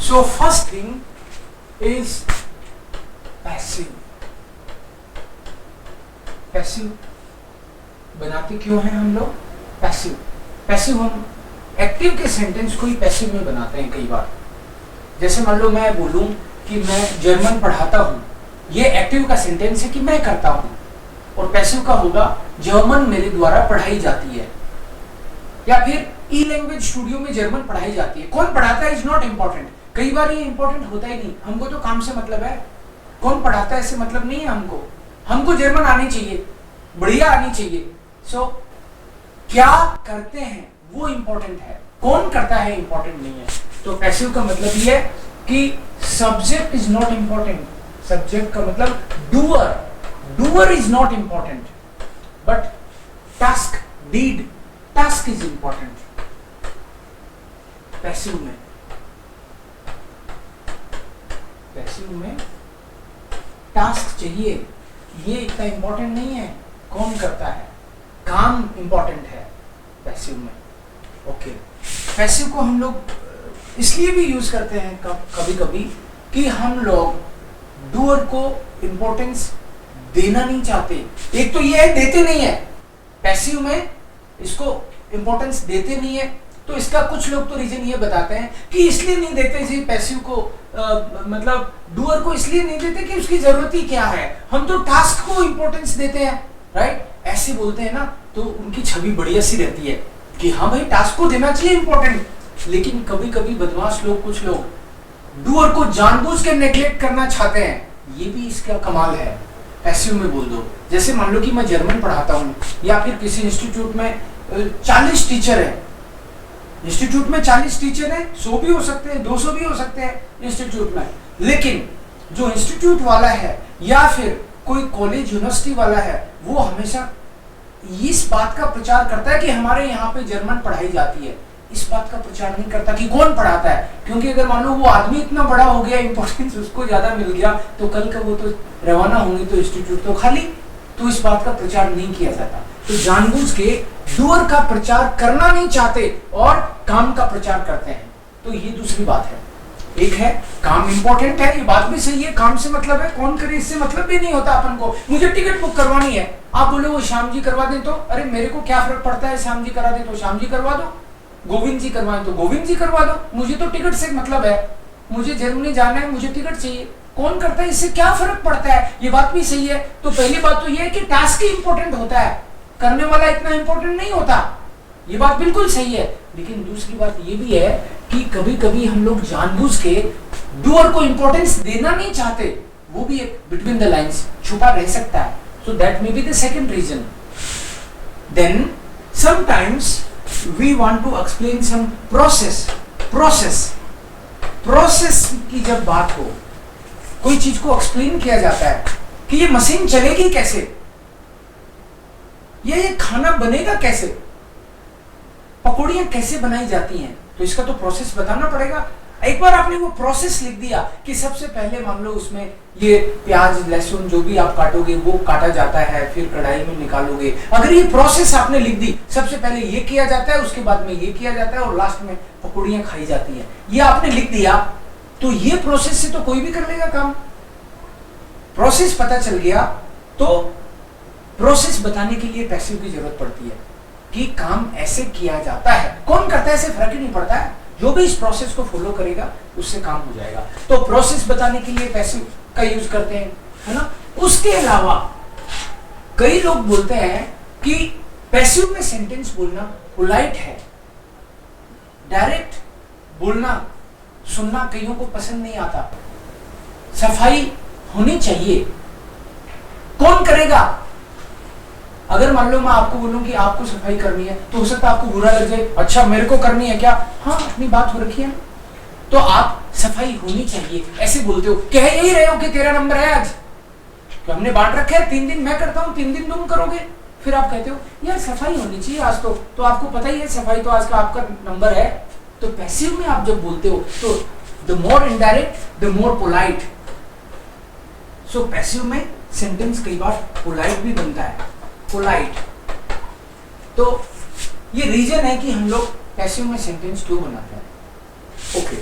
So first thing is passive. Passive बनाते क्यों हैं हम लोग? पैसिव पैसिव हम एक्टिव के सेंटेंस को ही पैसिव में बनाते हैं कई बार। जैसे मान लो मैं बोलूं कि मैं जर्मन पढ़ाता हूं, ये एक्टिव का सेंटेंस है कि मैं करता हूं, और पैसिव का होगा जर्मन मेरे द्वारा पढ़ाई जाती है। या फिर ई लैंग्वेज स्टूडियो में जर्मन पढ़ाई जाती है। कौन पढ़ाता है इज नॉट इंपॉर्टेंट। कई बार ये इंपॉर्टेंट होता ही नहीं, हमको तो काम से मतलब है, कौन पढ़ाता है इससे मतलब नहीं है हमको जर्मन आनी चाहिए, बढ़िया आनी चाहिए। सो क्या करते हैं वो इंपॉर्टेंट है, कौन करता है इंपॉर्टेंट नहीं है। तो पैसिव का मतलब ये है कि subject is not important. Subject का मतलब doer is not important, but task did task is important. Passive में टास्क चाहिए, ये इतना इंपॉर्टेंट नहीं है कौन करता है, काम इंपॉर्टेंट है पैसिव में। ओके, पैसिव को हम लोग इसलिए भी यूज करते हैं कभी कभी कि हम लोग डूअर को इंपॉर्टेंस देना नहीं चाहते। एक तो ये है देते नहीं है, पैसिव में इसको इंपॉर्टेंस देते नहीं है। तो इसका कुछ लोग तो रीजन ये बताते हैं कि इसलिए नहीं देते जी पैसिव को, मतलब डूअर को इसलिए नहीं देते कि उसकी जरूरत ही क्या है, हम तो टास्क को इंपॉर्टेंस देते हैं, राइट। ऐसे बोलते हैं ना, तो उनकी छवि बढ़िया सी रहती है कि हाँ भाई टास्क को देना चाहिए इंपॉर्टेंट। लेकिन कभी कभी बदमाश लोग, कुछ लोग डूअर को जानबूझ के नेग्लेक्ट करना चाहते हैं, ये भी इसका कमाल है। पैसिव में बोल दो, जैसे मान लो कि मैं जर्मन पढ़ाता हूँ या फिर किसी इंस्टीट्यूट में 40 टीचर है, इंस्टीट्यूट में 40 टीचर है, 100 भी हो सकते हैं, 200 भी हो सकते हैं इंस्टीट्यूट में। लेकिन जो इंस्टीट्यूट वाला है या फिर कोई कॉलेज यूनिवर्सिटी वाला है, वो हमेशा इस बात का प्रचार करता है कि हमारे यहाँ पे जर्मन पढ़ाई जाती है। इस बात का प्रचार नहीं करता कि कौन पढ़ाता है, क्योंकि अगर मान लो वो आदमी इतना बड़ा हो गया, इंपॉर्टेंस उसको ज्यादा मिल गया, तो कल का वो तो रवाना होंगे तो इंस्टीट्यूट तो खाली। तो इस बात का प्रचार नहीं किया जाता। तो जानबूझ के डूअर का प्रचार करना नहीं चाहते और काम का प्रचार करते हैं। तो ये दूसरी बात है। एक है काम इंपॉर्टेंट है, ये बात भी सही है, काम से मतलब है, कौन करे इससे मतलब भी नहीं होता अपन को। मुझे टिकट बुक करवानी है, आप बोले वो श्याम जी करवा दें, तो अरे मेरे को क्या फर्क पड़ता है, श्याम जी करा दे तो श्याम जी करवा दो, गोविंद जी करवाएं तो गोविंद जी करवा दो, मुझे तो टिकट से मतलब है, मुझे जर्मनी जाना है, मुझे टिकट चाहिए, कौन करता है इससे क्या फर्क पड़ता है। ये बात भी सही है। तो पहली बात तो ये है कि टास्क ही इंपॉर्टेंट होता है, करने वाला इतना इंपॉर्टेंट नहीं होता, ये बात बिल्कुल सही है। लेकिन दूसरी बात ये भी है कि कभी कभी हम लोग जानबूझ के डूअर को इंपॉर्टेंस देना नहीं चाहते, वो भी एक बिटवीन द लाइंस छुपा रह सकता है। So that may be the second reason. Then sometimes we want to explain some process की जब बात हो, कोई चीज को एक्सप्लेन किया जाता है कि ये मशीन चलेगी कैसे, ये खाना बनेगा कैसे, पकौड़ियां कैसे बनाई जाती हैं, तो इसका तो प्रोसेस बताना पड़ेगा। एक बार आपने वो प्रोसेस लिख दिया कि सबसे पहले मान लो उसमें ये प्याज लहसुन जो भी आप काटोगे वो काटा जाता है, फिर कढ़ाई में निकालोगे। अगर ये प्रोसेस आपने लिख दी, सबसे पहले ये किया जाता है, उसके बाद में ये किया जाता है और लास्ट में पकौड़ियां खाई जाती हैं, ये आपने लिख दिया, तो ये प्रोसेस से तो कोई भी कर लेगा काम। प्रोसेस पता चल गया, तो प्रोसेस बताने के लिए पैसिव की जरूरत पड़ती है कि काम ऐसे किया जाता है, कौन करता है इससे फर्क ही नहीं पड़ता है, जो भी इस प्रोसेस को फॉलो करेगा उससे काम हो जाएगा। तो प्रोसेस बताने के लिए पैसिव का यूज करते हैं, है ना। उसके अलावा कई लोग बोलते हैं कि पैसिव में सेंटेंस बोलना पोलाइट है, डायरेक्ट बोलना सुनना कईयों को पसंद नहीं आता, सफाई होनी चाहिए, कौन करेगा। अगर मान लो मैं आपको बोलूं कि आपको सफाई करनी है, तो हो सकता है आपको बुरा लग जाए, अच्छा मेरे को करनी है क्या, हाँ अपनी बात हो रखी है, तो आप सफाई होनी चाहिए ऐसे बोलते हो। कह यही रहे हो कि तेरा नंबर है आज, तो हमने बांट रखा है, 3 दिन मैं करता हूं, 3 दिन तुम करोगे, फिर आप कहते हो यार सफाई होनी चाहिए आज, तो आपको पता ही है सफाई तो आज का आपका नंबर है। तो पैसिव में आप जब बोलते हो तो the more indirect the more polite. So passive में सेंटेंस कई बार पोलाइट भी बनता है, पोलाइट। तो ये रीजन है कि हम लोग पैसिव में सेंटेंस क्यों बनाते हैं। ओके,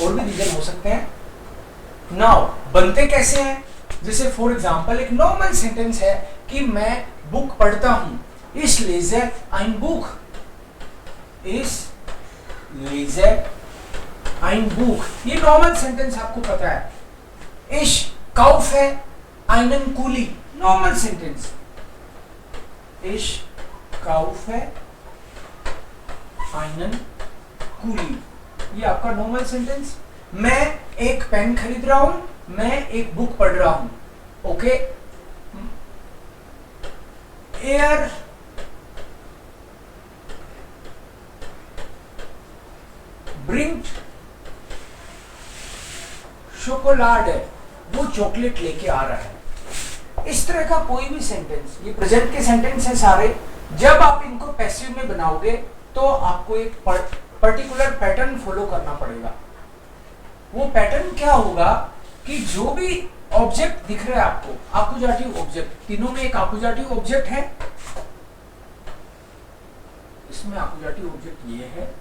और भी रीजन क्लियर हो सकते हैं। नाउ बनते कैसे हैं? जैसे फॉर एग्जांपल एक नॉर्मल सेंटेंस है कि मैं बुक पढ़ता हूं, ich lese ein Buch, ich lese ein Buch, ये नॉर्मल सेंटेंस आपको पता है। ich kaufe einen Kuli, normal sentence, ich kaufe einen Kuli, ये आपका नॉर्मल सेंटेंस। मैं एक पेन खरीद रहा हूं, मैं एक बुक पढ़ रहा हूं, ओके। एयर ब्रिंग शोकोलाड है, वो चॉकलेट लेके आ रहा है। इस तरह का कोई भी सेंटेंस, ये प्रेजेंट के सेंटेंस है सारे, जब आप इनको पैसिव में बनाओगे तो आपको एक पर्टिकुलर पैटर्न फॉलो करना पड़ेगा। वो पैटर्न क्या होगा कि जो भी ऑब्जेक्ट दिख रहा है आपको, आकुजाटिव ऑब्जेक्ट, तीनों में एक आकुजाटिव ऑब्जेक्ट है, इसमें आकुजाटिव ऑब्जेक्ट ये है,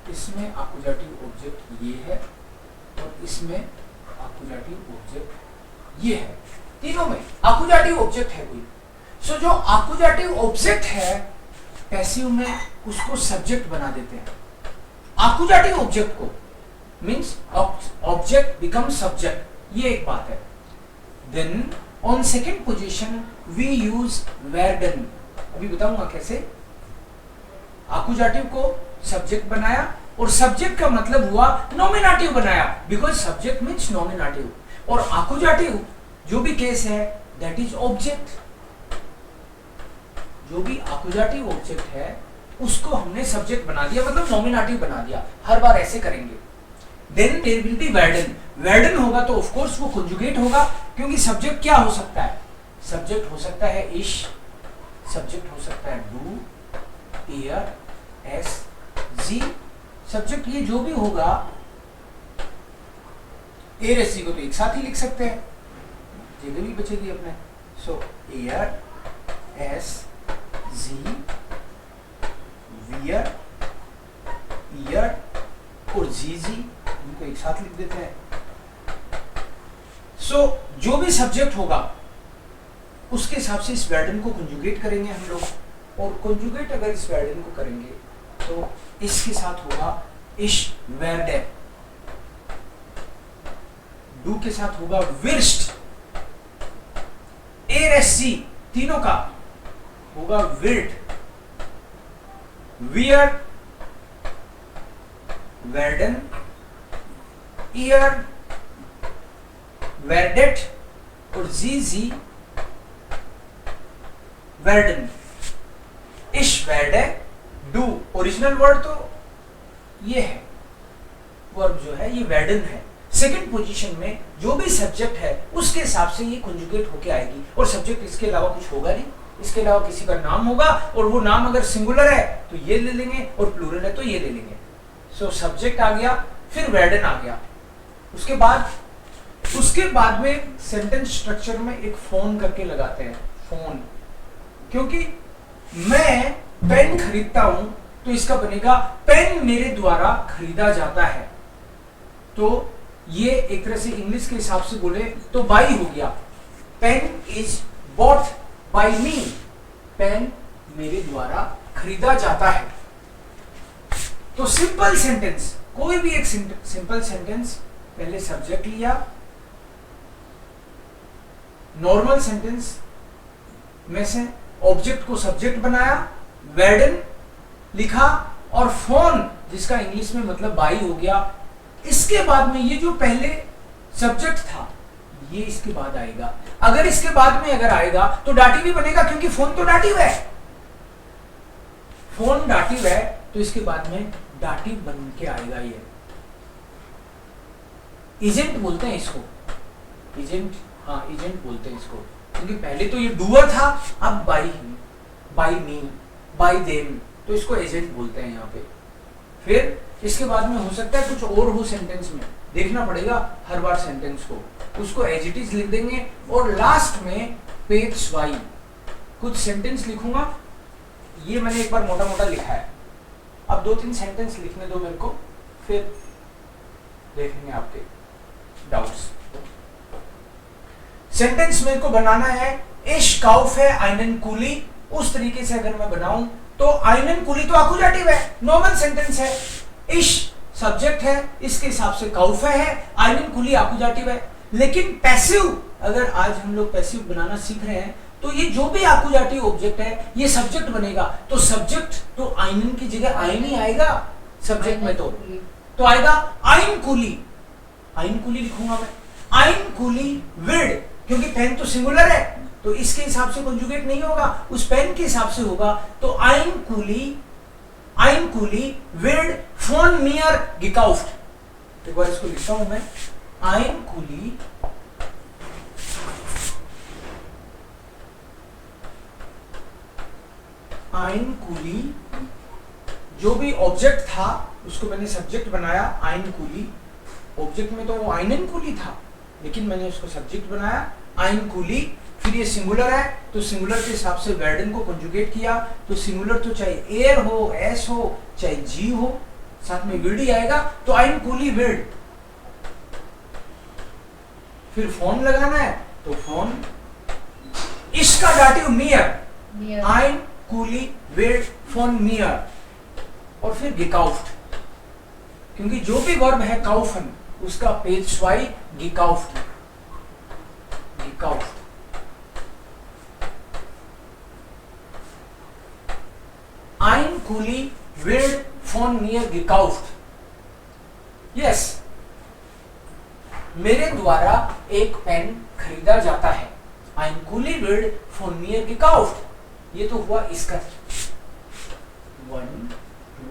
इसमें आकुजाटिव ऑब्जेक्ट ये है, और इसमें आकुजाटिव ऑब्जेक्ट ये है। तीनों में आकुजाटिव ऑब्जेक्ट है कोई। सो जो आकुजाटिव ऑब्जेक्ट है पैसिव में उसको सब्जेक्ट बना देते हैं। आकुजाटिव ऑब्जेक्ट को मीन्स ऑब्जेक्ट बिकम सब्जेक्ट, ये एक बात है। Then on second position we use were done, अभी बताऊंगा कैसे। आकुजाटिव को सब्जेक्ट बनाया, और सब्जेक्ट का मतलब हुआ नॉमिनेटिव बनाया, बिकॉज सब्जेक्ट मीन्स नॉमिनेटिव, और आकुजाटिव जो भी केस है दैट इज ऑब्जेक्ट। जो भी आकुजाटिव ऑब्जेक्ट है उसको हमने सब्जेक्ट बना दिया, मतलब नॉमिनेटिव बना दिया। हर बार ऐसे करेंगे। देन देयर विल बी वर्डन, वर्डन होगा तो ऑफ कोर्स वो कंजुगेट होगा, क्योंकि सब्जेक्ट क्या हो सकता है? सब्जेक्ट हो सकता है इश, सब्जेक्ट हो सकता है डू, एयर, एस, जी, सब्जेक्ट ये जो भी होगा, एयर एस जी को तो एक साथ ही लिख सकते हैं, जगह भी बचेगी अपने। सो एयर, एस, जी, वियर, ईयर और जी, इनको एक साथ लिख देते हैं। सो जो भी सब्जेक्ट होगा उसके हिसाब से इस वर्डन को कंजुगेट करेंगे हम लोग, और कंजुगेट अगर इस वर्डन को करेंगे तो इसके साथ होगा इश वेर्डे, डू के साथ होगा विर्स्ट, एरएससी तीनों का होगा विर्ड, वियर, वेर्डन, ईयर, वेर्डेट और जी, वेर्डन। इश वेर्डे, डू, ओरिजिनल वर्ड तो ये है, वर्ब जो है ये वेर्डन है। सेकंड पोजीशन में जो भी सब्जेक्ट है उसके हिसाब से ये कंजुगेट होके आएगी, और सब्जेक्ट इसके अलावा कुछ होगा नहीं, इसके अलावा किसी का नाम होगा, और वो नाम अगर सिंगुलर है तो ये ले लेंगे, और प्लूरल है तो ये ले लेंगे। सो सब्जेक्ट आ गया, फिर वेर्डन आ गया। उसके बाद में सेंटेंस स्ट्रक्चर में एक फोन करके लगाते हैं, फोन, क्योंकि मैं पेन खरीदता हूं तो इसका बनेगा पेन मेरे द्वारा खरीदा जाता है। तो ये एक तरह से इंग्लिश के हिसाब से बोले तो बाई हो गया, pen is bought by me, pen मेरे द्वारा खरीदा जाता है। तो सिंपल सेंटेंस, कोई भी एक सिंपल सेंटेंस, पहले सब्जेक्ट लिया, नॉर्मल सेंटेंस में से ऑब्जेक्ट को सब्जेक्ट बनाया, वर्डन लिखा, और फोन जिसका इंग्लिश में मतलब बाई हो गया। इसके बाद में ये जो पहले सब्जेक्ट था ये इसके बाद आएगा। अगर इसके बाद में अगर आएगा तो डाटिव भी बनेगा, क्योंकि फोन तो डाटिव है, फोन डाटिव है, तो इसके बाद में डाटिव बन के आएगा। ये एजेंट बोलते हैं इसको, एजेंट, हाँ एजेंट बोलते हैं इसको, क्योंकि पहले तो ये डूअर था, अब बाई मी, बाई देम, तो इसको एजेंट बोलते हैं यहाँ पे। फिर इसके बाद में हो सकता है कुछ और हो सेंटेंस में, देखना पड़ेगा हर बार सेंटेंस को, उसको एज इट इज लिख देंगे, और लास्ट में पेज वाई कुछ सेंटेंस लिखूंगा। ये मैंने एक बार मोटा मोटा लिखा है, अब 2-3 सेंटेंस लिखने दो मेरे को, फिर देखेंगे आपके डाउट्स। सेंटेंस मेरे को बनाना है इश काउफ है आइनन कूली, उस तरीके से अगर मैं बनाऊं तो आइनन कूली तो आकुजाटिव है, नॉर्मल सेंटेंस है, इश सब्जेक्ट है, इसके हिसाब से काउफ है, आइनन कूली आकुजाटिव है। लेकिन पैसिव, अगर आज हम लोग पैसिव बनाना सीख रहे हैं तो ये जो भी आकुजाटिव ऑब्जेक्ट है ये सब्जेक्ट बनेगा, तो सब्जेक्ट तो आइनन की जगह आइन ही आएगा सब्जेक्ट में, तो आएगा आइन कूली, आइन कूली लिखूंगा मैं, आइन कूली विड, क्योंकि पेन तो सिंगुलर है तो इसके हिसाब से कंजुगेट नहीं होगा, उस पेन के हिसाब से होगा, तो आइन कूली विड फोन मियर गिकाउफ्ट। एक बार इसको लिखता हूं मैं, आइन कूली जो भी ऑब्जेक्ट था उसको मैंने सब्जेक्ट बनाया, आइन कूली, ऑब्जेक्ट में तो वो आइनन कूली था लेकिन मैंने उसको सब्जेक्ट बनाया आइन कूली, फिर ये सिंगुलर है तो सिंगुलर के हिसाब से वर्डन को कंजुगेट किया, तो सिंगुलर तो चाहे एयर हो, एस हो, चाहे जी हो, साथ में विड ही आएगा, तो आइन कूली विड। फिर फोन लगाना है तो फोन, इसका डाटिव मियर, आइन कूली विड फोन मियर, और फिर गिकाउफ्ट, क्योंकि जो भी वर्ब है काउफन उसका पेज वाई गिकाउफ्ट, गिकाउफ्ट। Ein Kuli wird von mir gekauft. Yes, मेरे द्वारा एक पेन खरीदा जाता है। Ein Kuli wird von mir gekauft. ये तो हुआ इसका 1 2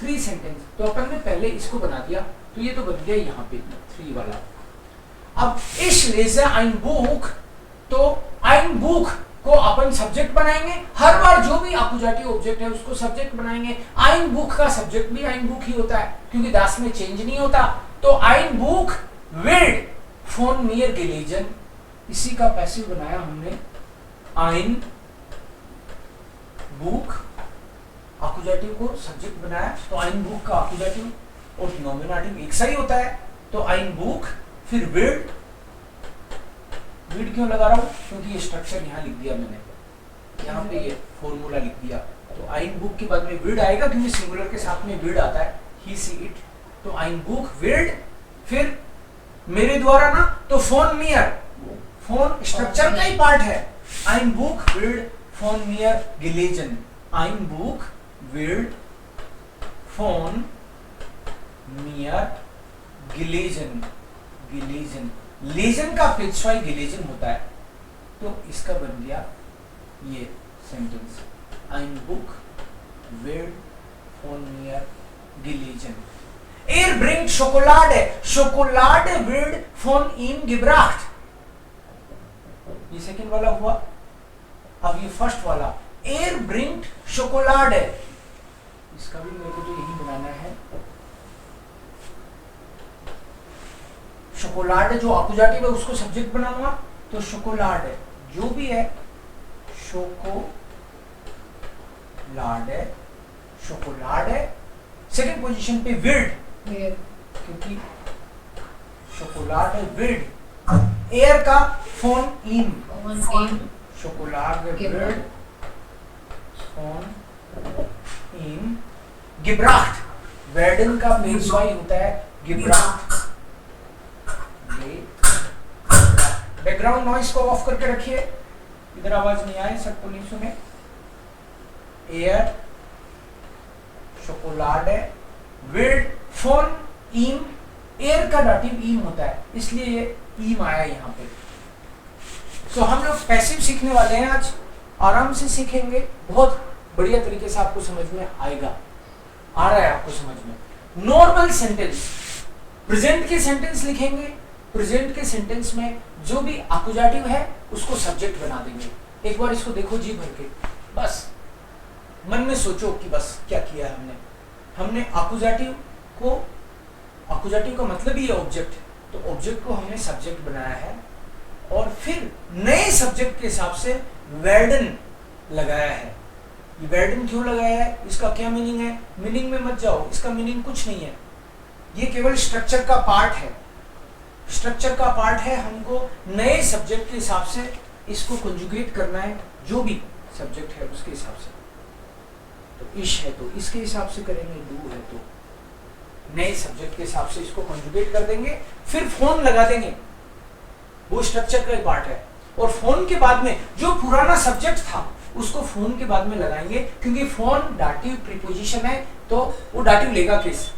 3 सेंटेंस। तो अपन ने पहले इसको बना दिया तो ये तो बन गया यहाँ पे 3 वाला। अब ich lese ein Buch, तो ein Buch को अपन सब्जेक्ट बनाएंगे, हर बार जो भी आकुजाटिव ऑब्जेक्ट है उसको सब्जेक्ट बनाएंगे। आइन बुक का सब्जेक्ट भी आइन बुक ही होता है क्योंकि दास में चेंज नहीं होता, तो आइन बुक विड फोन मियर गेलेजन, इसी का पैसिव बनाया हमने, आइन बुक आकुजाटिव को सब्जेक्ट बनाया, तो आइन बुक का आकुजाटिव और नॉमिनेटिव एक सा ही होता है, तो आइन बुक, फिर विड, विड क्यों लगा रहा हूं क्योंकि ये स्ट्रक्चर यहाँ लिख दिया मैंने, यहाँ पे ये फॉर्मूला लिख दिया, तो आइन बुक के बाद में विड आएगा क्योंकि सिंगुलर के साथ में विड आता है, ही सी इट, तो आइन बुक विड, फिर मेरे द्वारा ना, तो फोन मियर, फोन स्ट्रक्चर का ही पार्ट है, आइन बुक विड फोन मियर गेलेजन, आइन बुक विड फोन मियर गेलेजन, गेलेजन, लेजन का पिछवाई गेलेजन होता है, तो इसका बन गया ये sentence, ein Buch wird von mir gelesen. Er bringt Schokolade, Schokolade wird von ihm gebracht. ये सेकंड वाला हुआ। अब ये फर्स्ट वाला, er bringt Schokolade, इसका भी मेरे को तो यही बनाना है, शोकोलाड जो आकुजाटिव है उसको सब्जेक्ट बनाऊंगा, तो शोकोलाड जो भी है, शोकोलाड है, शोकोलाड है, सेकंड पोजीशन पे विड, क्योंकि शोकोलाड है विड, एयर का फोन इन, शोकोलाड विड फोन इन, गिब्राफ्ट, वेडन का पेशवाई होता है गिब्राफ्ट। बैकग्राउंड नॉइस को ऑफ करके रखिए, इधर आवाज नहीं आए, सबको नहीं सुने। एयर, शोकोलाडे, विड, फोन, ईम, एयर का डाटिव ईम होता है इसलिए ये ईम आया यहाँ पे। तो हम लोग पैसिव सीखने वाले हैं आज, आराम से सीखेंगे, बहुत बढ़िया तरीके से आपको समझ में आएगा, आ रहा है आपको समझ में। नॉर्मल सेंटेंस, प्रेजेंट के सेंटेंस लिखेंगे, प्रेजेंट के सेंटेंस में जो भी आकुजाटिव है उसको सब्जेक्ट बना देंगे। एक बार इसको देखो जी भर के, बस मन में सोचो कि बस क्या किया है हमने आकुजाटिव को, आकुजाटिव का मतलब ही है ऑब्जेक्ट, तो ऑब्जेक्ट को हमने सब्जेक्ट बनाया है और फिर नए सब्जेक्ट के हिसाब से वर्डन लगाया है। ये वर्डन क्यों लगाया है, इसका क्या मीनिंग है, मीनिंग में मत जाओ, इसका मीनिंग कुछ नहीं है, ये केवल स्ट्रक्चर का पार्ट है, स्ट्रक्चर का पार्ट है। हमको नए सब्जेक्ट के हिसाब से इसको कंजुगेट करना है, जो भी सब्जेक्ट है उसके हिसाब से। तो इश है तो इसके हिसाब से करेंगे, डू है तो नए सब्जेक्ट के हिसाब से इसको कंजुगेट कर देंगे, फिर फोन लगा देंगे, वो स्ट्रक्चर का एक पार्ट है। और फोन के बाद में जो पुराना सब्जेक्ट था उसको फोन के बाद में लगाएंगे, क्योंकि फोन डाटिव प्रीपोजिशन है तो वो डाटिव लेगा किस।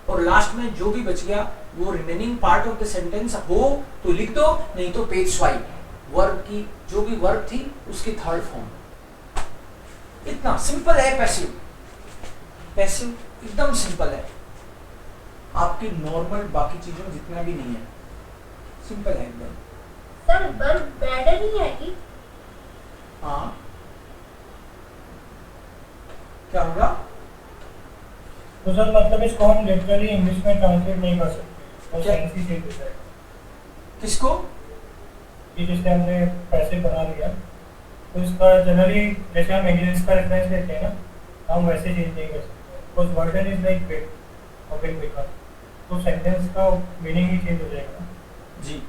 और लास्ट में जो भी बच गया वो remaining part of the sentence हो तो लिख दो, नहीं तो पेज वाई वर्ब की जो भी वर्ब थी उसकी थर्ड फॉर्म। इतना सिंपल है पैसिव। पैसिव एकदम सिंपल है, आपकी नॉर्मल बाकी चीजों जितना भी नहीं है, सिंपल है एकदम। सर वर्ब बैडर ही है कि? हाँ, क्या होगा? तो सर मतलब इसको हम लिटरली इंग्लिश में ट्रांसलेट नहीं कर सकते, और सेंस ही चेंज हो जाएगा। किसको? कि जैसे हमने पैसे बना लिया तो इसका जनरली जैसे हम इंग्लिश का रेफरेंस लेते हैं ना, हम वैसे चेंज नहीं कर सकते, बिकॉज वर्डन इज लाइक बिग और बिग बिग, तो सेंटेंस का मीनिंग ही चेंज हो जाएगा जी।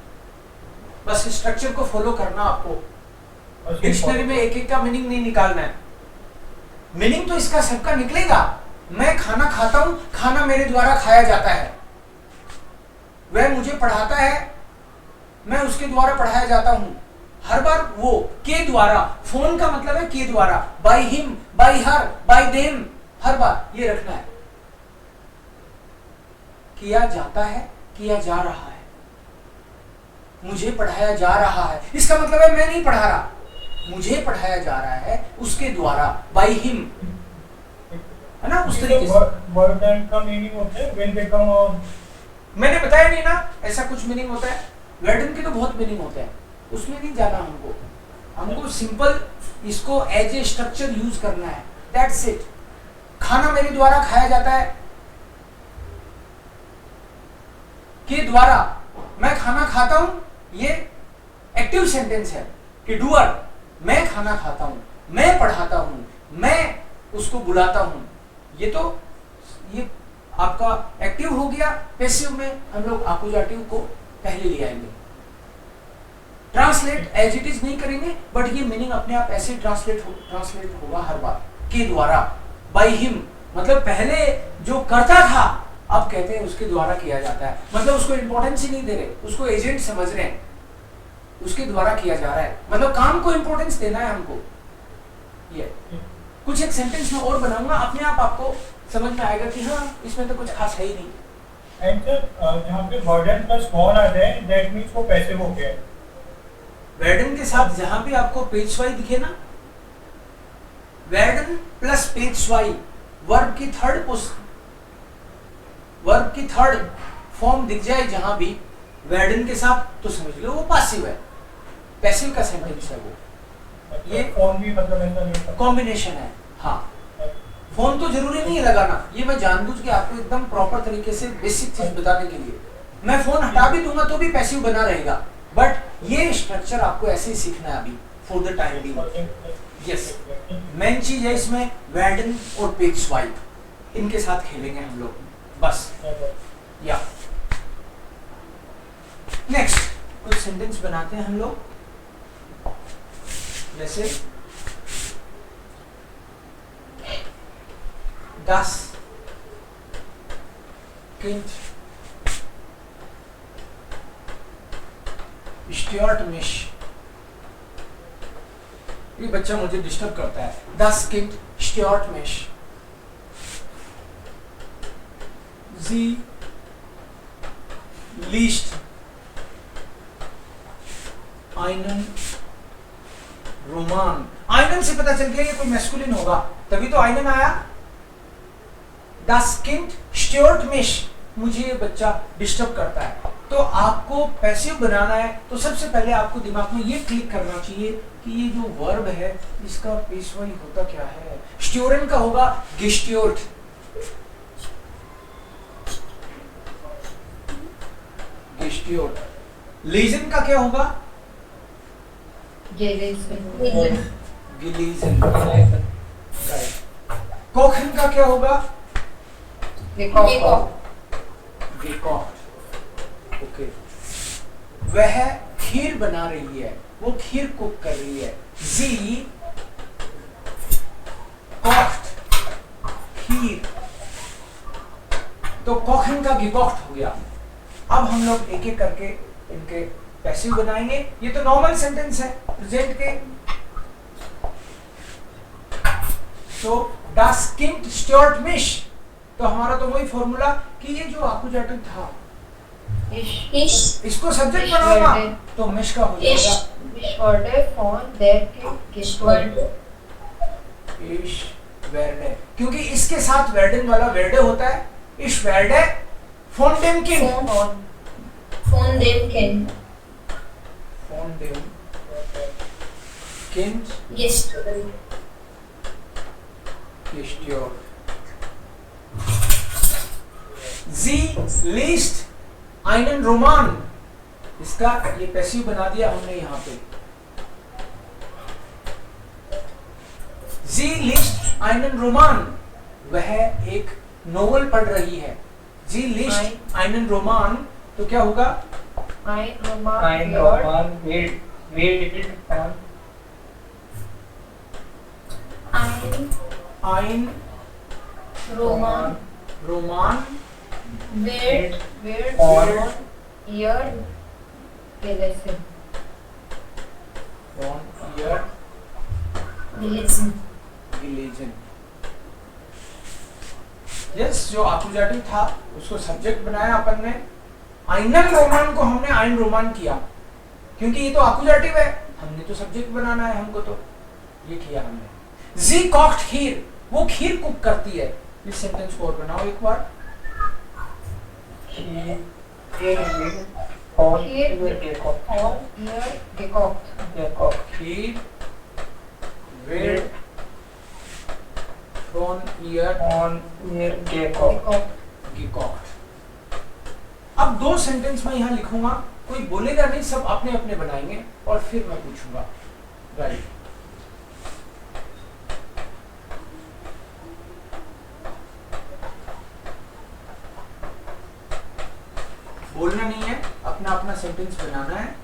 बस स्ट्रक्चर को फॉलो करना आपको, डिक्शनरी में एक एक का मीनिंग नहीं निकालना है। मीनिंग तो इसका सबका निकलेगा। मैं खाना खाता हूं, खाना मेरे द्वारा खाया जाता है। वह मुझे पढ़ाता है, मैं उसके द्वारा पढ़ाया जाता हूं। हर बार वो के द्वारा, फोन का मतलब है के द्वारा, by him, by her, by them, हर बार ये रखना है। किया जाता है, किया जा रहा है, मुझे पढ़ाया जा रहा है, इसका मतलब है मैं नहीं पढ़ा रहा, मुझे पढ़ाया जा रहा है उसके द्वारा, बाय हिम, है ना। उस तरीके से वर्ड का मीनिंग होता है विल बिकम, और मैंने बताया नहीं ना ऐसा कुछ मीनिंग होता है। वर्डन के तो बहुत मीनिंग होते हैं, उसमें नहीं जाना हमको। हमको सिंपल इसको एज ए स्ट्रक्चर यूज करना है, दैट्स इट। खाना मेरे द्वारा खाया जाता है, के द्वारा मैं खाना खाता हूं, ये एक्टिव सेंटेंस है कि डूअर, मैं खाना खाता हूं, मैं पढ़ाता हूं, मैं उसको बुलाता हूं, ये तो ये आपका एक्टिव हो गया। पैसिव में हम लोग अकुजाटिव को पहले ले आएंगे। ट्रांसलेट एज इट इज नहीं करेंगे, बट ये मीनिंग अपने आप ऐसे ट्रांसलेट होगा हर बार, के द्वारा, बाय हिम, मतलब पहले जो करता था अब कहते हैं उसके द्वारा किया जाता है, मतलब उसको इंपॉर्टेंस ही नहीं दे रहे, उसको एजेंट समझ रहे हैं, उसके द्वारा किया जा रहा है, मतलब काम को इंपॉर्टेंस देना है हमको। ये कुछ एक सेंटेंस में और बनाऊंगा, अपने आप आपको समझ में आएगा कि हाँ इसमें तो कुछ खास है ही नहीं। एंड सर जहाँ पे वर्डन प्लस नॉन आ जाए दैट मींस वो पैसिव हो गया है। वर्डन के साथ जहां भी आपको पेज वाई दिखे ना, वर्डन प्लस पेज वाई, वर्ब की थर्ड फॉर्म दिख जाए जहां भी वर्डन के साथ, तो समझ लो वो पैसिव है, पैसिव का सेंटेंस है वो। ये फोन भी मतलब ऐसा नहीं कॉम्बिनेशन है। हाँ, फोन तो जरूरी नहीं है लगाना, ये मैं जानबूझ के आपको एकदम प्रॉपर तरीके से बेसिक चीज बताने के लिए। मैं फोन हटा भी दूंगा तो भी पैसिव बना रहेगा, बट ये स्ट्रक्चर आपको ऐसे ही सीखना है अभी for the time being. Yes, main चीज है इसमें वर्डन और पेज वाई, इनके साथ खेलेंगे हम लोग बस। या नेक्स्ट कुछ सेंटेंस बनाते हैं हम लोग, जैसे Das Kind stört mich, ये बच्चा मुझे डिस्टर्ब करता है। Das Kind stört mich. Sie liest einen Roman. einen से पता चल गया ये कोई मैस्कुलिन होगा, तभी तो einen आया। Das Kind stört mich, मुझे ये बच्चा डिस्टर्ब करता है। तो आपको पैसिव बनाना है तो सबसे पहले आपको दिमाग में ये क्लिक करना चाहिए कि ये जो वर्ब है इसका पेशवाई होता क्या है। स्ट्योरन का होगा गेस्ट्योर्ट, गेस्ट्योर्ट। लीजन का क्या होगा? गिलीजन। कोखन का क्या होगा? gekocht. ओके, वह खीर बना रही है, वो खीर कुक कर रही है. Sie kocht खीर. तो कोखन का gekocht हो गया. अब हम लोग एक एक करके इनके पैसिव बनाएंगे. ये तो नॉर्मल सेंटेंस है प्रेजेंट के. तो das Kind stört mich, तो हमारा तो वही फॉर्मूला कि ये जो आकुजाटिव था Ich इसको सब्जेक्ट बनाऊंगा तो मिश का हो जाएगा. Ich wurde von der Kind gestört. इश वेर्डे, क्योंकि इसके साथ वेर्डन वाला वेर्डे होता है. इश Verde von dem Kind. Von dem Kind. Von dem Kind Gestört. gestört. Sie liest einen Roman. इसका ये पैसिव बना दिया हमने यहाँ पे. Sie liest einen Roman. वह एक नोवेल पढ़ रही है. Sie liest einen Roman, तो क्या होगा? Ein Roman. Ein Roman wird von Ein Ein Roman Roman wird von von ihr gelesen. von ihr Gelesen. gelesen. Yes, जो आकुजाटिव था उसको सब्जेक्ट बनाया अपन ने. आइनन रोमान को हमने आइन रोमान किया क्योंकि ये तो आकुजाटिव है, हमने तो सब्जेक्ट बनाना है हमको, तो ये किया हमने. जी कॉक्ड खीर, वो खीर कुक करती है. इस सेंटेंस को और बनाओ एक बार. Hier wird von Hier ihr gekocht. Von ihr gekocht. खीर wird von ihr Von ihr gekocht. Gekocht. gekocht. अब दो सेंटेंस मैं यहाँ लिखूंगा, कोई बोलेगा नहीं, सब अपने अपने बनाएंगे और फिर मैं पूछूंगा. राइट. बोलना नहीं है, अपना अपना सेंटेंस बनाना है.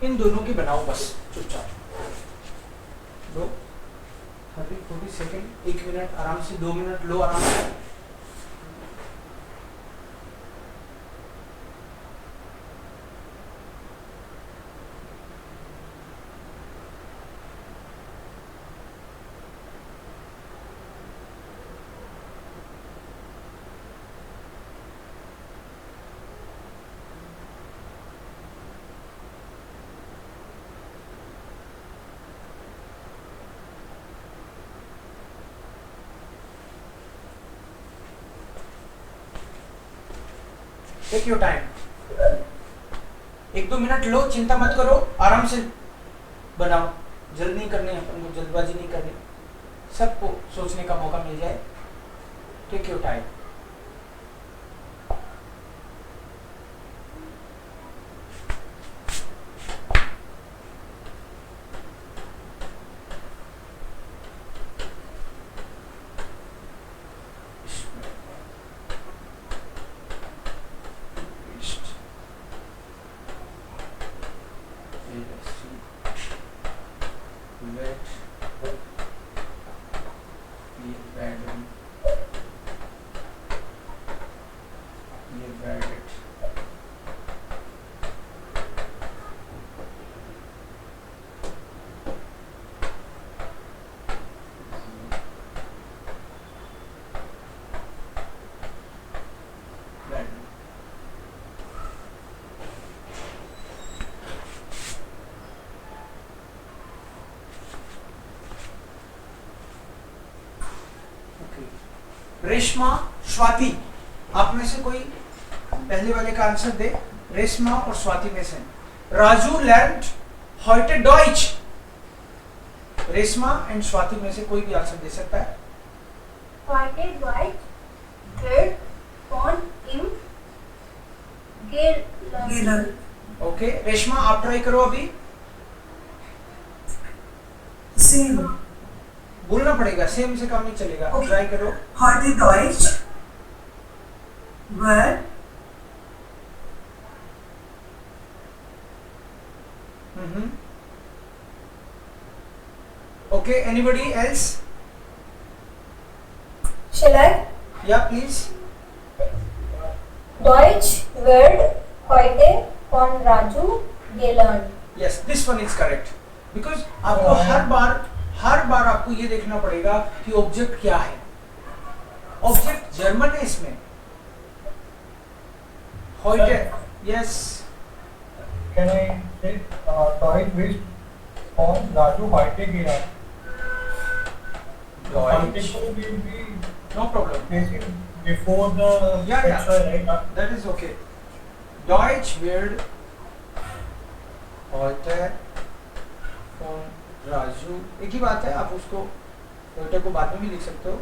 इन दोनों की बनाओ बस चुपचाप. दो 30-40 सेकेंड, 1 मिनट आराम से, 2 मिनट लो आराम से. Take your time. 1-2 मिनट लो, चिंता मत करो, आराम से बनाओ. जल्द नहीं करनी, अपन को जल्दबाजी नहीं करनी, सबको सोचने का मौका मिल जाए. Take your time. Reshma, Swati, आप में से कोई पहले वाले का आंसर दे. रेशमा और स्वाति में से. Raju learned heute Deutsch. Reshma and Swati में से कोई भी आंसर दे सकता है. heute Deutsch wird von ihm gelernt. Okay Reshma आप ट्राई करो अभी सेम बोलना पड़ेगा सेम से काम नहीं चलेगा Okay. ट्राई करो heute Deutsch wird okay anybody else Shall I? या please Deutsch wird heute von Raju gelernt. Yes this one is correct because आपको हर बार आपको ये देखना पड़ेगा कि ऑब्जेक्ट क्या है ऑब्जेक्ट जर्मन है इसमें heute yes Can I say Deutsch wird von Raju heute gelernt? Deutsch Heute will be no problem basic before the Yeah. extra, right? that is okay Deutsch wird heute von Raju एक ही बात है आप उसको heute को बाद में भी लिख सकते हो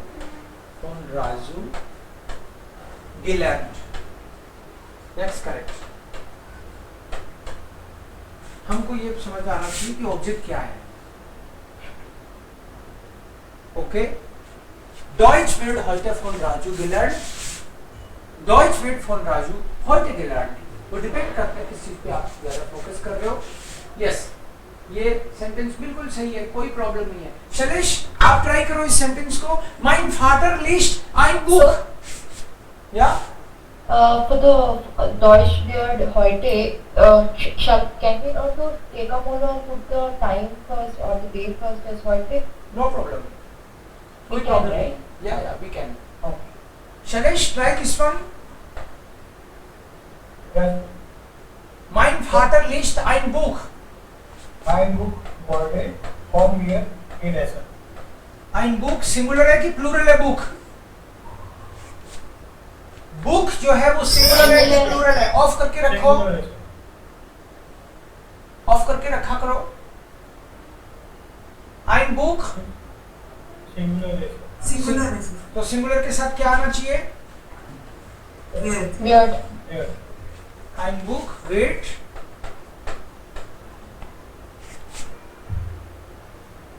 von Raju gelernt that's correct हमको ये समझ में आना चाहिए कि ऑब्जेक्ट क्या है okay Deutsch wird heute von Raju gelernt Deutsch wird von Raju heute gelernt वो डिपेंड करता है किस चीज पे आप ज्यादा फोकस कर रहे हो यस ये सेंटेंस बिल्कुल सही है कोई प्रॉब्लम नहीं है शैलेश आप ट्राई करो इस सेंटेंस को mein Vater liest ein Buch या For the Deutsch word heute, can we also take a more and put the time first or the day first as heute? No problem कोई We can, problem right? नहीं या we can Shailesh try this one Yes. mein Vater liest ein Buch Ein Buch heute von mir gelesen. ein Buch singular है कि plural है book book जो है वो singular है कि प्लूरल है ऑफ करके रखो Singular is. ऑफ करके रखा करो ein Buch Singular is. singular is तो सिंगुलर के साथ क्या आना चाहिए wird Word. Here. ein Buch wird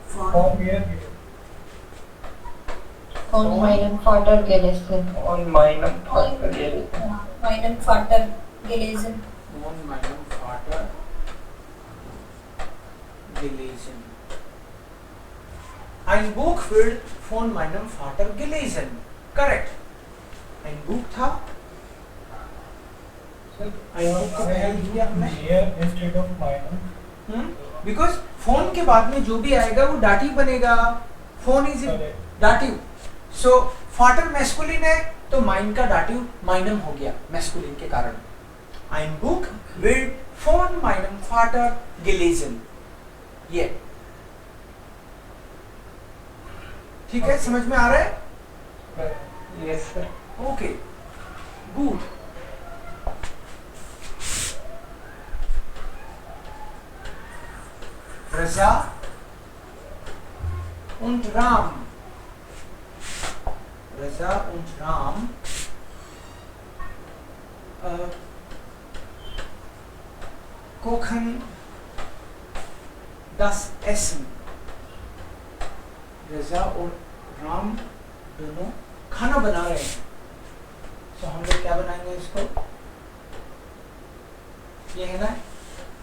von Von mir gelesen. Von meinem Vater gelesen. On meinem Vater Meinem Vater gelesen. von meinem Vater gelesen ein Buch wird von meinem Vater gelesen correct ein Buch था ein Buch को पहले दिया हमने Here instead of meinem. Because फोन के बाद में जो भी आएगा वो डाटिव बनेगा फोन इज Correct. डाटिव सो फाटर मैस्कुलिन है तो माइन का डाटिव माइनम हो गया मैस्कुलिन के कारण ein Buch wird von meinem Vater gelesen ये ठीक है समझ में आ रहा है Yes, sir. Okay good Reza und Ram Reza und Ram kochen das Essen Reza और राम दोनों खाना बना रहे हैं तो हम लोग क्या बनाएंगे इसको ये है ना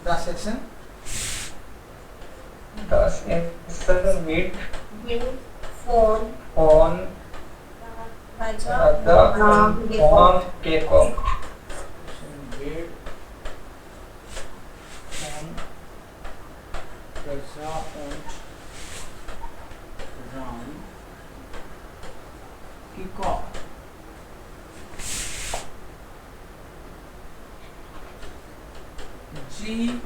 das Essen Das Essen wird Von von Raja Ram gekocht. wird von Reza und Ram gekocht. Sie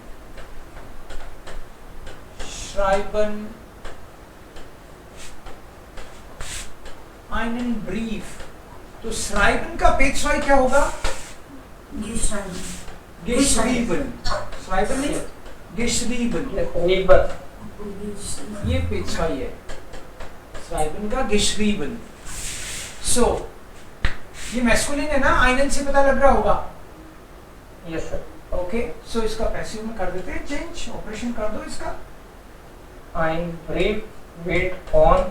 schreiben einen Brief. तो schreiben का पेशवाई क्या होगा? geschrieben geschrieben. schreiben नहीं geschrieben. Geschrieben. ये पेशवाई है schreiben का geschrieben सो ये मैस्कुलिन है ना, आइनन से पता लग रहा होगा. Yes sir. ओके, सो इसका पैसिव में कर देते हैं चेंज, ऑपरेशन कर दो इसका. Ein Brief wird von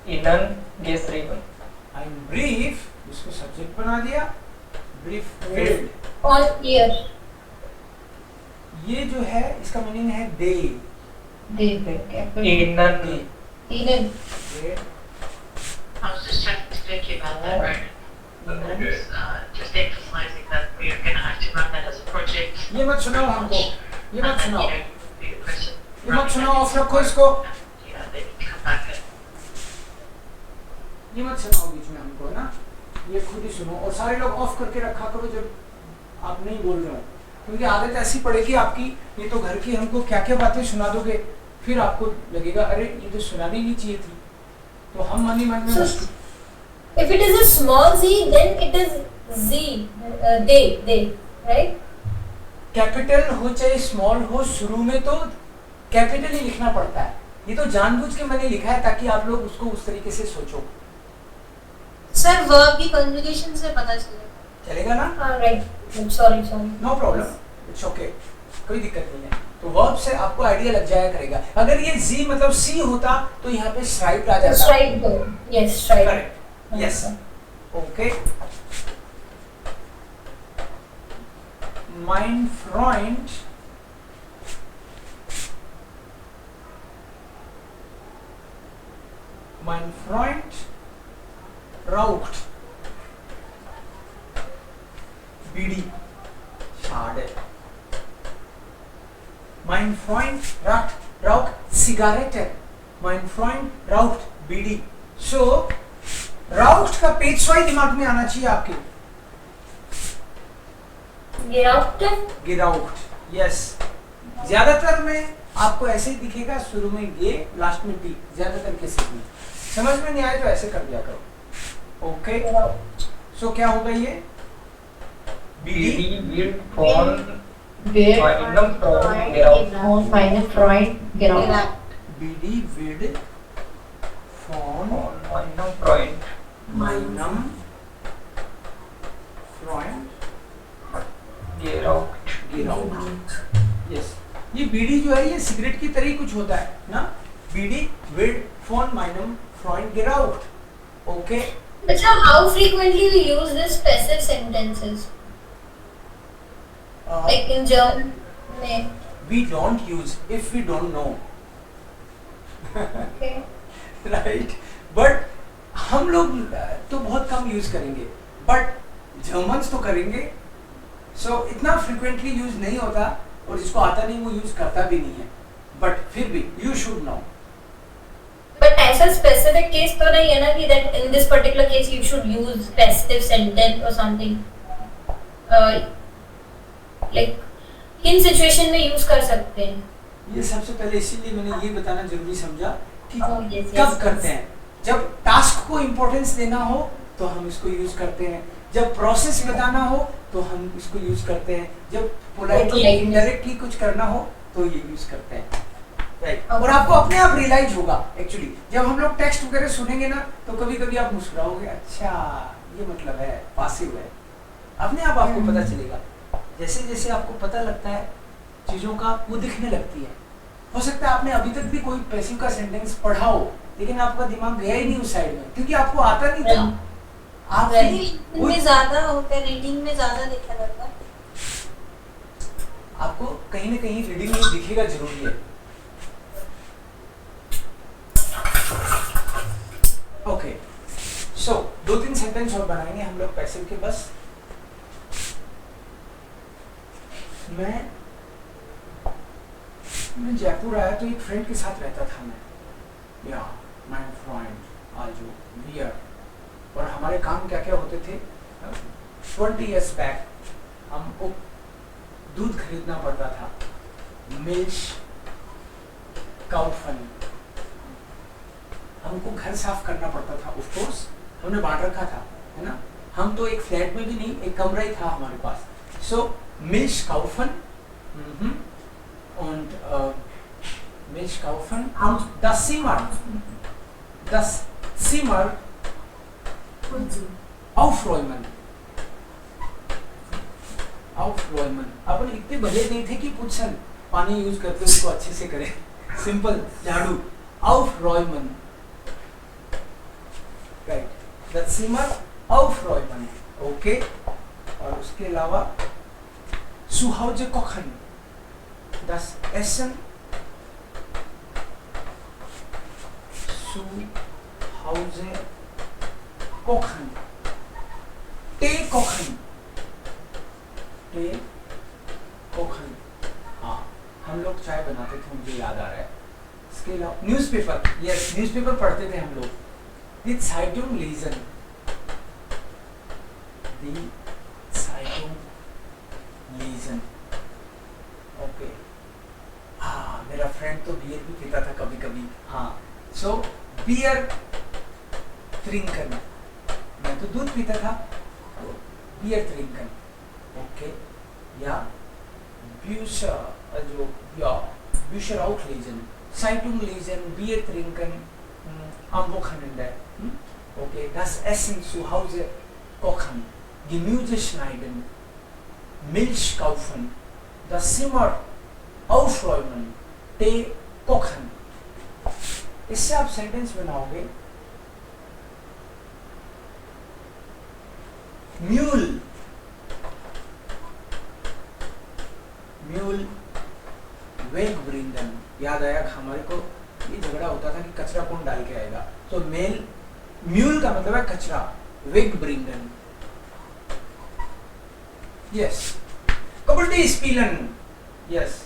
Ihnen geschrieben. Ein Brief, इसको सब्जेक्ट बना दिया. Brief field, On ear. ये जो है इसका मीनिंग है दे. Capital. Ihnen. Ihnen. I was just checking to Vicky about that, right? Just emphasizing that we are going to have to run that as a project. ये मत सुनाओ हमको, ये मत And then, सुनाओ, you know, be the person ये मत running सुनाओ, that ऑफ रखो इसको. and, you know, they need to come back and ये मत सुनाओ बीच में हमको ना, ये खुद ही सुनो. और सारे लोग ऑफ करके रखा करो जब आप नहीं बोल रहे हो, क्योंकि आदत ऐसी पड़ेगी आपकी. ये तो घर की हमको क्या क्या बातें सुना दोगे, फिर आपको लगेगा अरे ये तो सुनानी नहीं चाहिए थी. तो हम मन ही मन में So, if it is a small z, then it is z. They, right? Capital हो चाहे स्मॉल हो, शुरू में तो कैपिटल ही लिखना पड़ता है. ये तो जानबूझ के मैंने लिखा है ताकि आप लोग उसको उस तरीके से सोचो. सर वर्ब की कंजुगेशन से पता चलेगा. चलेगा ना? Right. Sorry. No problem, it's okay, कोई दिक्कत नहीं है. तो वर्ब से आपको आइडिया लग जाया करेगा. अगर ये जी मतलब सी होता तो यहाँ पे स्ट्राइप आ जाता. Strike though. Yes, strike. Correct, yes, okay. Mein Freund raucht बीड़ी. Schade. Mein Freund raucht Zigarette. Mein Freund raucht बीड़ी. So raucht का पेशवाई दिमाग में आना चाहिए आपके. गिराउट, यस. ज्यादातर में आपको ऐसे ही दिखेगा, शुरू में गे, लास्ट में टी, ज्यादातर केसेस में. समझ में नहीं आए तो ऐसे कर दिया करो. ओके, सो क्या होगा ये? BD wird von Wer einem Freund geraucht. von meinem Freund geraucht. बीडी विड फोन Von einem Freund. माइनम फ्रॉइंड Geraucht. गिराउट. यस, ये बीडी जो है ये सिगरेट की तरह ही कुछ होता है ना. बीडी विड फोन माइनम फ्रॉइंड गिराउट. ओके, अच्छा, how frequently we use this passive sentences? Like in German में. we don't use if we don't know. Okay. Right, but हम लोग तो बहुत कम यूज करेंगे, बट जर्मन्स तो करेंगे. सो इतना फ्रिक्वेंटली यूज नहीं होता, और जिसको आता नहीं वो यूज करता भी नहीं है, बट फिर भी यू शुड नो. But ऐसा specific case तो नहीं है ना कि that in this particular case you should use passive sentence or something. Like किन सिचुएशन में यूज कर सकते हैं? ये सबसे पहले इसीलिए मैंने ये बताना जरूरी समझा कि Oh, yes, कब yes, करते yes. हैं. जब टास्क को इम्पोर्टेंस देना हो तो हम इसको यूज करते हैं. जब प्रोसेस बताना हो तो हम इसको यूज करते हैं. जब पोलाइटली Politely. इनडायरेक्टली कुछ करना हो तो ये यूज करते हैं. Right, Okay. और आपको अपने आप रियलाइज होगा एक्चुअली जब हम लोग टेक्स्ट वगैरह सुनेंगे ना, तो कभी कभी आप मुस्कुराओगे, अच्छा ये मतलब है, पासिव है. अपने आप आपको पता चलेगा. जैसे जैसे आपको पता लगता है चीजों का, वो दिखने लगती है. हो सकता है आपने अभी तक भी कोई पैसिव का सेंटेंस पढ़ा हो, लेकिन आपका दिमाग गया ही नहीं उस साइड में, क्योंकि आपको आता नहीं था. आप रीडिंग में ज्यादा होता है, रीडिंग में ज्यादा देखा जाता है. आपको कहीं ना कहीं रीडिंग में दिखेगा जरूरी है. ओके, सो 2-3 सेंटेंस और बनाएंगे हम लोग पैसिव के. बस मैं जयपुर आया तो एक फ्रेंड के साथ रहता था मैं. या माय फ्रेंड आजू वियर. और हमारे काम क्या क्या होते थे. 20 years बैक हमको दूध खरीदना पड़ता था, मिल्क, काउफन. हमको घर साफ करना पड़ता था. ऑफ कोर्स हमने बांट रखा था, है ना. हम तो एक फ्लैट में भी नहीं, एक कमरा ही था हमारे पास. सो मिल्क काउफन und Milchkaufen und das Zimmer Putzen. Aufräumen. Aufräumen. अपन इतने भले नहीं थे कि पुछन पानी यूज करते उसको अच्छे से करें. सिंपल झाड़ू. Aufräumen. Right. Das Zimmer aufräumen. Okay. और उसके अलावा zu Hause kochen. Das Essen zu Hause kochen. Tee kochen. Tee kochen. हाँ, हम लोग चाय बनाते थे, मुझे याद आ रहा है. इसके अलावा न्यूज़पेपर. यस, न्यूज़पेपर पढ़ते थे हम लोग. Die Zeitung lesen. Die Zeitung lesen. Okay. हाँ, मेरा फ्रेंड तो बियर भी पीता था कभी कभी. हाँ, सो बियर trinken. मैं तो दूध पीता था, तो बियर trinken. ओके. या Bücher, also ja, Bücher auch lesen. Zeitung lesen, Bier trinken am Wochenende. Okay, das Essen zu Hause kochen, Gemüse schneiden, Milch kaufen, das Zimmer aufräumen, Tee kochen. इससे आप sentence बनाओगे. Mule. Mule वेगब्रिंगन. याद आया हमारे को, ये झगड़ा होता था कि कचरा कौन डाल के आएगा. तो म्यूल का मतलब है कचरा. वेगब्रिंगन. यस. कबड्डी स्पीलन. यस,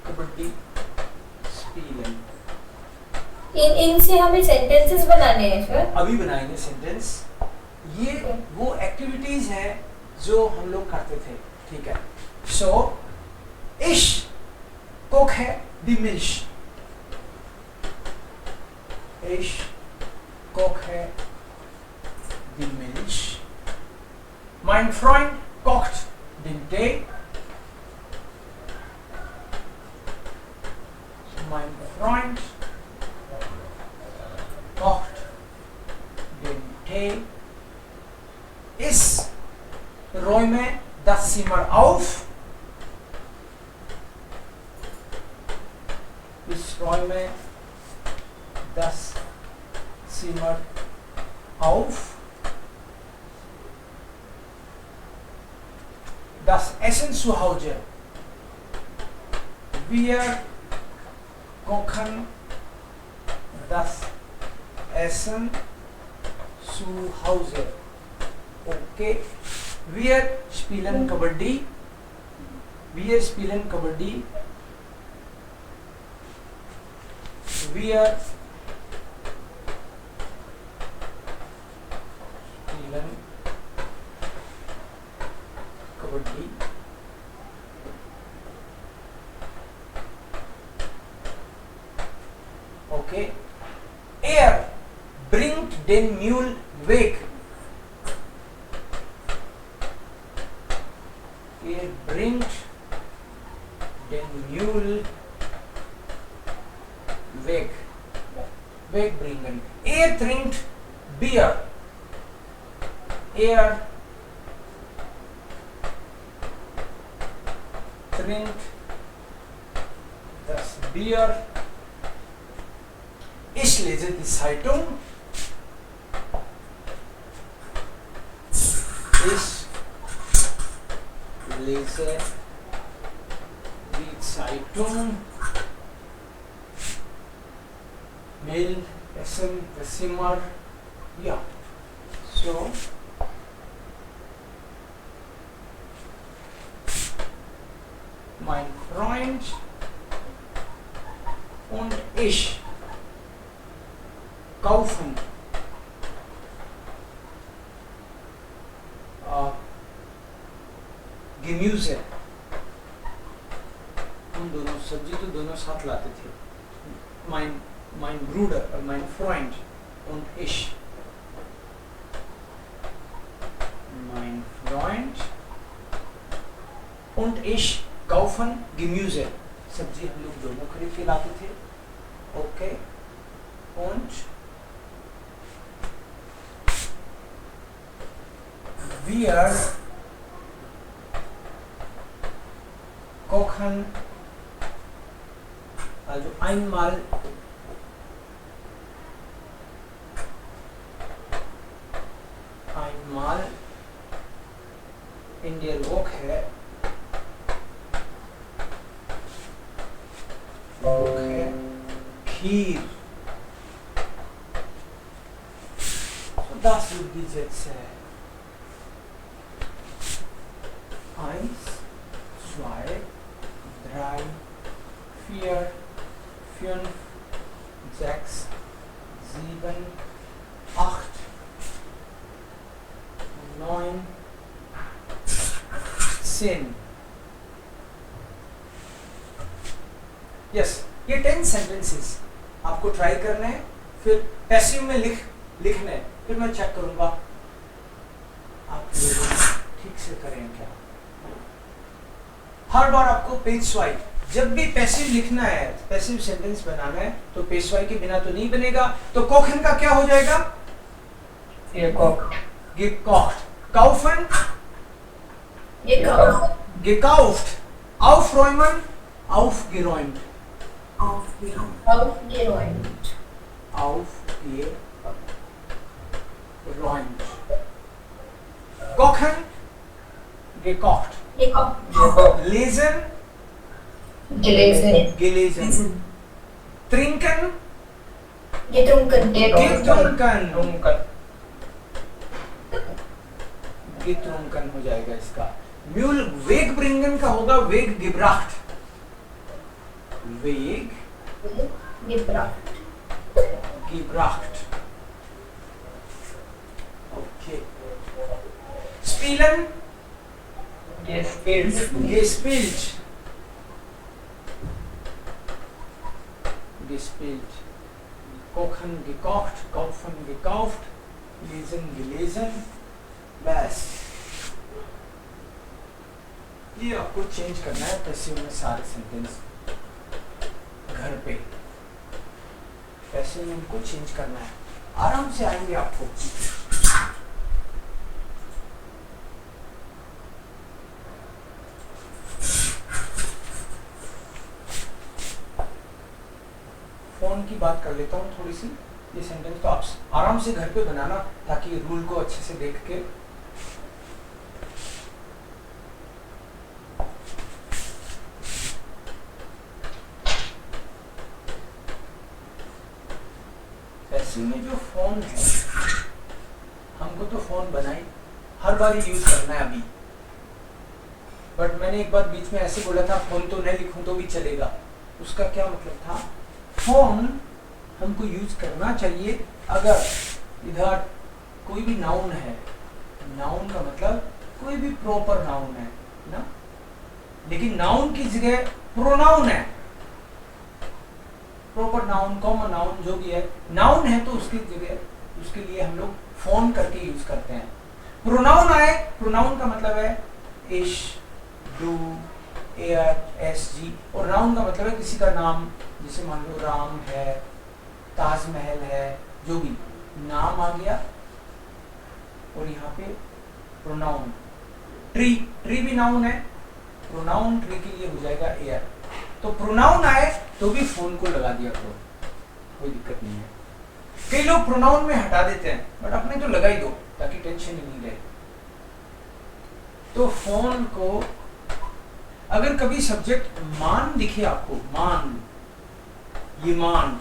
कबड्डी स्पीलन. इनसे हमें सेंटेंसेस बनाने हैं सर. अभी बनाएंगे सेंटेंस. ये वो एक्टिविटीज है जो हम लोग करते थे. ठीक है. सो इश कोक है दी मिल्श. इश कोक है दी मिल्श. Mein Freund kocht den Tee. Mein Freund kocht den Tee. Ich räume das Zimmer auf. Ich räume das Zimmer auf. Das Essen zu Hause. Wir kochen das Essen zu Hause. Okay. Wir spielen Kabaddi. Wir spielen Kabaddi. Wir spielen Kabaddi. Okay. Er bringt den Mule weg. Er bringt den Mule weg. Wegbringen. Er trinkt Bier. Er trinkt das Bier. Ich lese die Zeitung. Ich lese die Zeitung. Mehl, Essen, das Zimmer. Ja. So. Mein Freund und ich kaufen Gemüse. हम दोनों सब्जी तो दोनों साथ लाते थे. mein Bruder or mein Freund und ich. Mein Freund und ich kaufen Gemüse. सब्जी हम लोग दोनों खरीद के लाते थे. Okay. Und wir kochen, also einmal in der Woche Kheer. So das sind die Sätze. 1, 2, 3, 4, 5, 6, 7, 8, 9, 10. Yes, ये 10 सेंटेंसेस आपको ट्राई करने हैं, फिर पैसिव में लिखने हैं, फिर मैं चेक करूंगा आप ठीक से करें क्या। हर बार आपको पेज वाइज, जब भी पैसिव लिखना है, पैसिव सेंटेंस बनाना है, तो पेज वाइज के बिना तो नहीं बनेगा। तो कोखन का क्या हो जाएगा? gekocht, kaufen, gekauft, aufräumen, aufgeräumt, aufgeräumt, kochen, gekocht, lesen, gelesen, trinken, getrunken हो जाएगा इसका। म्यूल वेग ब्रिंगन का होगा वेग gebracht, वेग gebracht, okay. spielen, gespielt, kochen, gekocht, kaufen, gekauft, lesen, gelesen, बस ये आपको चेंज करना है पैसिव में सारे सेंटेंस घर पे, पैसिव में उनको चेंज करना है, आराम से आएंगे आपको। फोन की बात कर लेता हूँ थोड़ी सी। ये सेंटेंस तो आप आराम से घर पे बनाना, ताकि रूल को अच्छे से देख के पैसिव में जो फोन है, हमको तो फोन बनाई हर बार ही यूज करना है अभी, बट मैंने एक बार बीच में ऐसे बोला था फोन तो नहीं लिखूं तो भी चलेगा। उसका क्या मतलब था? फोन हमको यूज करना चाहिए अगर इधर कोई भी नाउन है, नाउन का मतलब कोई भी प्रॉपर नाउन है ना, लेकिन नाउन की जगह प्रोनाउन है, प्रॉपर नाउन, कॉमन नाउन जो भी है, नाउन है तो उसकी जगह, उसके लिए हम लोग फोन करके यूज करते हैं। प्रोनाउन आए, प्रोनाउन का मतलब है इश, डू, एयर, एस, जी, और नाउन का मतलब है किसी का नाम, जैसे मान लो राम है, ताजमहल है, जो भी नाम आ गया, और यहाँ पे प्रोनाउन। ट्री, ट्री भी नाउन है, प्रोनाउन ट्री के लिए हो जाएगा एयर। तो प्रोनाउन आए तो भी फोन को लगा दिया करो, कोई दिक्कत नहीं है। कई लोग प्रोनाउन में हटा देते हैं, बट अपने तो लगा ही दो ताकि टेंशन ही नहीं रहे। तो फोन को अगर कभी सब्जेक्ट मान दिखे आपको, मान, ये मान,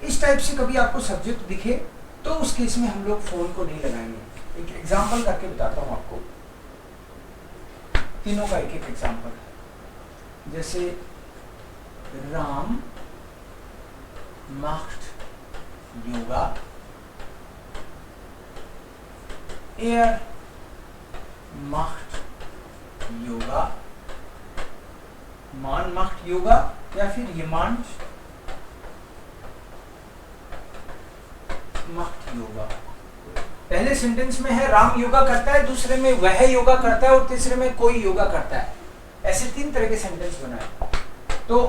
इस टाइप से कभी आपको सब्जेक्ट दिखे, तो उस केस में हम लोग फोन को नहीं लगाएंगे। एक एग्जांपल करके बताता हूं आपको, तीनों का एक एक एग्जांपल। जैसे Ram macht yoga, er macht yoga, मान macht योगा, या फिर jemand macht योगा। पहले सेंटेंस में है राम योगा करता है, दूसरे में वह योगा करता है, और तीसरे में कोई योगा करता है। ऐसे तीन तरह के सेंटेंस बनाए। तो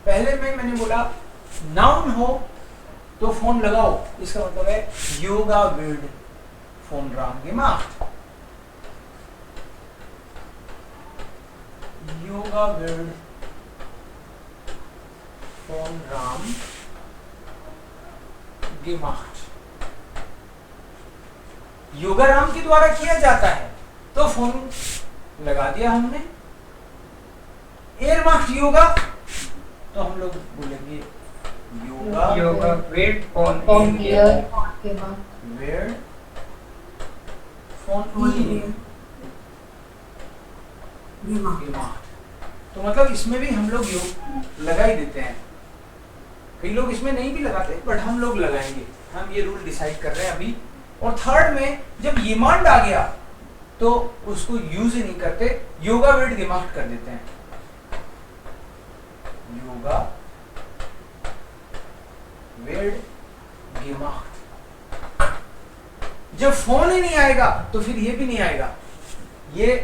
पहले में मैंने बोला नाउन हो तो फोन लगाओ, इसका मतलब है योगा विल्ड फोन राम gemacht। योगा विड फोन राम gemacht। योगा राम के द्वारा किया जाता है, तो फोन लगा दिया हमने। एयरमार्क योगा, तो हम लोग बोलेंगे योगा वेट फोन From here, gemacht. वेड फोन तो मतलब इसमें भी हम लोग योग लगा ही देते हैं। कई लोग इसमें नहीं भी लगाते, बट हम लोग लगाएंगे। हम ये रूल डिसाइड कर रहे हैं अभी। और थर्ड में जब येमांड आ गया तो उसको यूज ही नहीं करते, योगा वेड gemacht कर देते हैं। योगा वेड gemacht। जब फोन ही नहीं आएगा तो फिर ये भी नहीं आएगा। ये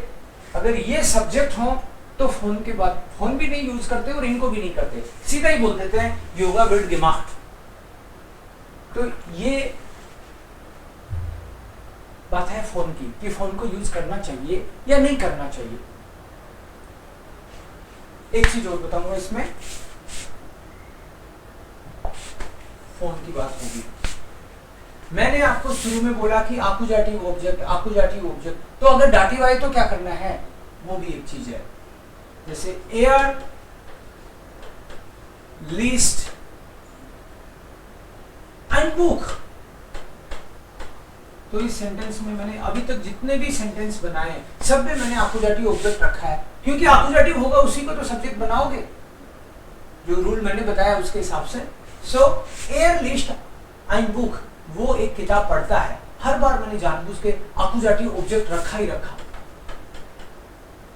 अगर ये सब्जेक्ट हो तो फोन के बाद फोन भी नहीं यूज करते और इनको भी नहीं करते, सीधा ही बोल देते हैं योगा वेड gemacht। तो ये बात है फोन की कि फोन को यूज करना चाहिए या नहीं करना चाहिए। एक चीज और बताऊंगा इसमें, फोन की बात होगी। मैंने आपको शुरू में बोला कि आकुजाटिव ऑब्जेक्ट, तो अगर डाटिव आए तो क्या करना है, वो भी एक चीज है। जैसे एयर लीस्ट एंड बुक, तो इस सेंटेंस में मैंने अभी तक जितने भी सेंटेंस बनाए सब में मैंने आकुजाटिव ऑब्जेक्ट रखा है, क्योंकि आकुजाटिव होगा उसी को तो सब्जेक्ट बनाओगे, जो रूल मैंने बताया उसके हिसाब से। सो एयर लिस्ट एंड बुक, वो एक किताब पढ़ता है, हर बार मैंने जानबूझ के आकुजाटिव ऑब्जेक्ट रखा ही रखा।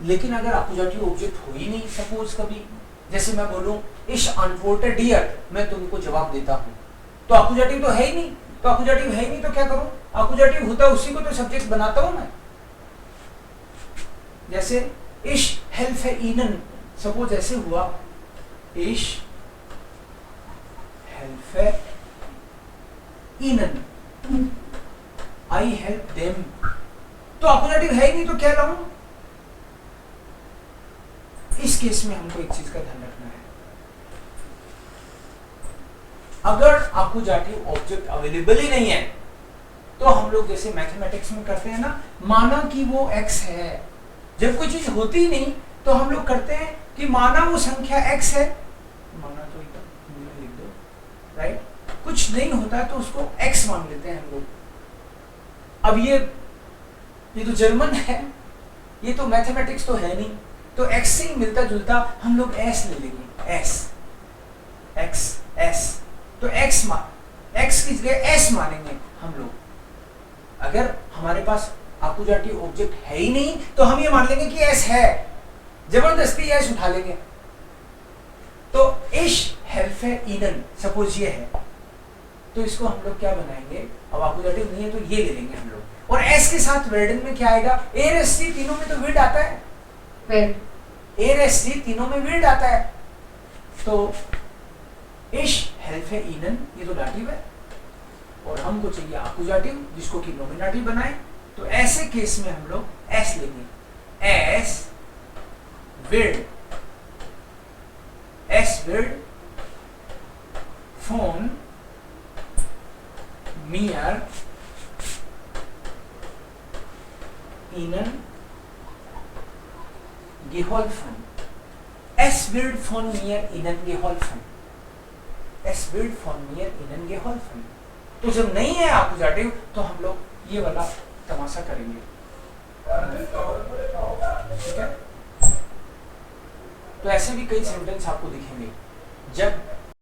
लेकिन अगर आकुजाटिव ऑब्जेक्ट हो ही नहीं, सपोज कभी जैसे मैं बोलूं इश अनपोर्टेड डियर, मैं तुमको जवाब देता हूं, तो आकुजाटिव तो है ही नहीं। तो आकुजाटिव है ही नहीं तो क्या करूं, आकुजाटिव होता उसी को तो सब्जेक्ट बनाता हूं मैं। जैसे इश हेल्फ ईनन, सपोज ऐसे हुआ इश हेल्फ ईनन, आई हेल्प देम, तो आकुजाटिव है ही नहीं तो क्या लाऊं। इस केस में हमको एक चीज का ध्यान रखना है, अगर आकुजाटिव ऑब्जेक्ट अवेलेबल ही नहीं है तो हम लोग जैसे मैथमेटिक्स में करते हैं ना, माना कि वो x है। जब कोई चीज होती ही नहीं तो हम लोग करते हैं कि माना वो संख्या x है, माना तो इधर लिख दो, राइट। कुछ नहीं होता है तो उसको x मान लेते हैं हम लोग। अब ये तो जर्मन है, ये तो मैथमेटिक्स तो है नहीं, तो x से ही मिलता जुलता हम लोग s ले लेंगे, x, तो x की जगह s मानेंगे हम लोग। अगर हमारे पास आकुजाटिव ऑब्जेक्ट है ही नहीं तो हम ये मान लेंगे कि s है, जबरदस्ती s उठा लेंगे। तो इश हेल्फ ईनन सपोज ये है, तो इसको हम लोग क्या बनाएंगे, अब आकुजाटिव नहीं है तो ये ले लेंगे हम लोग। और s के साथ वर्डन में क्या आएगा, एरएससी, तीनों में तो विड आता है, एरएससी तीनों में विड आता है। तो इश हेल्फ ईनन, ये तो डाटिव है और हमको चाहिए आकुजाटिव जिसको कि नॉमिनेटिव बनाए। तो ऐसे केस में हम लोग s लेंगे, s विड फोन मियर ihnen geholfen, es wird von mir ihnen geholfen, es wird von mir ihnen geholfen। तो जब नहीं है आकुजाटिव तो हम लोग ये वाला तमाशा करेंगे, ठीक है। तो ऐसे भी कई सेंटेंस आपको दिखेंगे जब